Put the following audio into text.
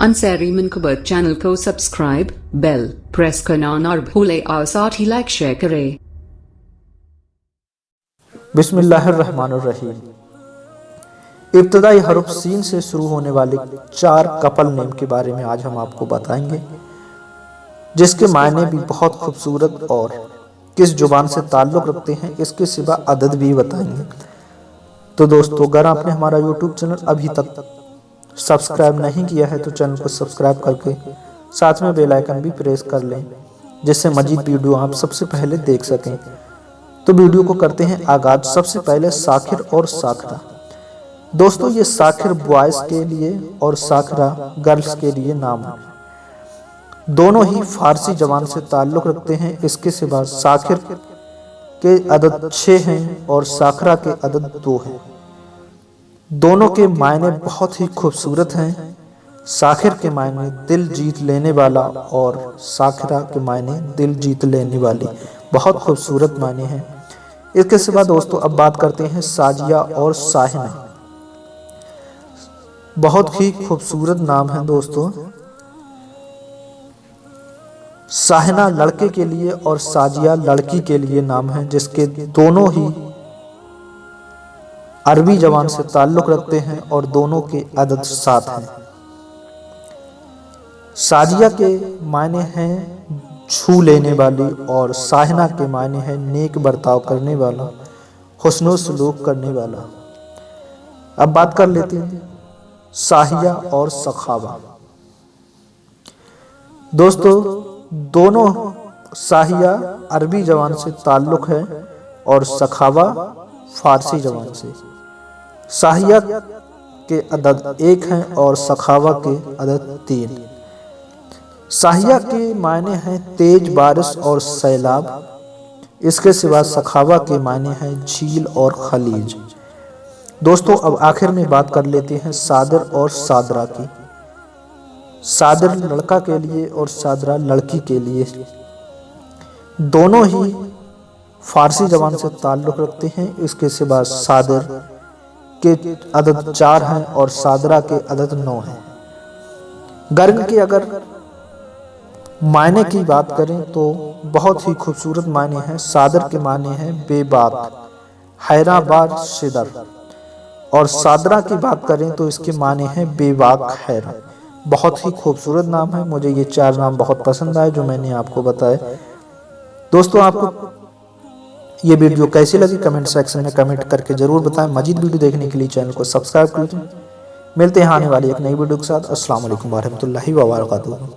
Ansari मनकबत channel को subscribe, bell press करना और भूले और साथ ही लाइक शेयर करें। बिस्मिल्लाहिर्रहमानिर्रहीम। इब्तदाई हरुफ सीन से शुरू होने वाले 4 कपल नेम के बारे में आज हम आपको बताएंगे, जिसके मायने भी बहुत खूबसूरत और किस जुबान से ताल्लुक़ रखते हैं, इसके सिवा अदद भी बताएंगे। तो दोस्तों, अगर आपने हमारा यूट्यूब चैनल अभी तक सब्सक्राइब नहीं किया है तो चैनल को सब्सक्राइब करके साथ में बेल आइकन भी प्रेस कर लें, जिससे मजीद वीडियो आप सबसे पहले देख सकें। तो वीडियो को करते हैं आगाज। सबसे पहले साखिर और साखरा। दोस्तों, ये साखिर बॉयज़ के लिए और साखरा गर्ल्स के लिए नाम है। दोनों ही फारसी जबान से ताल्लुक़ रखते हैं। इसके सिवा साखिर के अदद 6 हैं और साखरा के अदद 2 हैं। दोनों के मायने बहुत ही खूबसूरत हैं। साखिर के मायने दिल जीत लेने वाला और साखरा के मायने दिल जीत लेने वाली, बहुत खूबसूरत मायने हैं। इसके सिवा दोस्तों अब बात करते हैं साजिया और साहिना। बहुत ही खूबसूरत नाम है दोस्तों। साहिना लड़के के लिए और साजिया लड़की के लिए नाम है, जिसके दोनों ही अरबी जबान से ताल्लुक़ रखते हैं और दोनों के अदद 7 हैं। साजिया के मायने हैं छू लेने वाली और साहिना के मायने हैं नेक बर्ताव करने वाला, हुस्न सलूक करने वाला। अब बात कर लेते हैं साहिया और सखावा। दोस्तों, दोनों साहिया अरबी जबान से ताल्लुक़ है और सखावा फारसी जबान से। साहिया के अदद 1 हैं और सखावा के अदद 3। साहिया के मायने हैं तेज बारिश और सैलाब। इसके सिवा सखावा के मायने हैं झील और खलीज। दोस्तों, अब आखिर में बात कर लेते हैं सादिर और सादरा की। सादिर लड़का के लिए और सादरा लड़की के लिए। दोनों ही फारसी जबान से ताल्लुक़ रखते हैं। इसके सिवा सादिर के अदद 4 हैं और सादरा के अदद 9 हैं। गर्ग के अगर मायने की बात करें तो बहुत ही खूबसूरत मायने हैं। सादर के मायने हैं बेबाक, हैराबार शिदर। और सादरा की बात करें तो इसके मायने हैं बेबाक हैरा। बहुत ही खूबसूरत नाम है। मुझे ये 4 नाम बहुत पसंद आए जो मैंने आपको बताए। दोस्तों, आपको ये वीडियो कैसी लगी कमेंट सेक्शन में कमेंट करके जरूर बताएं। मजीद वीडियो देखने के लिए चैनल को सब्सक्राइब कर लें। मिलते हैं आने वाली एक नई वीडियो के साथ। अस्सलाम वालेकुम व रहमतुल्लाहि व बरकातुहू।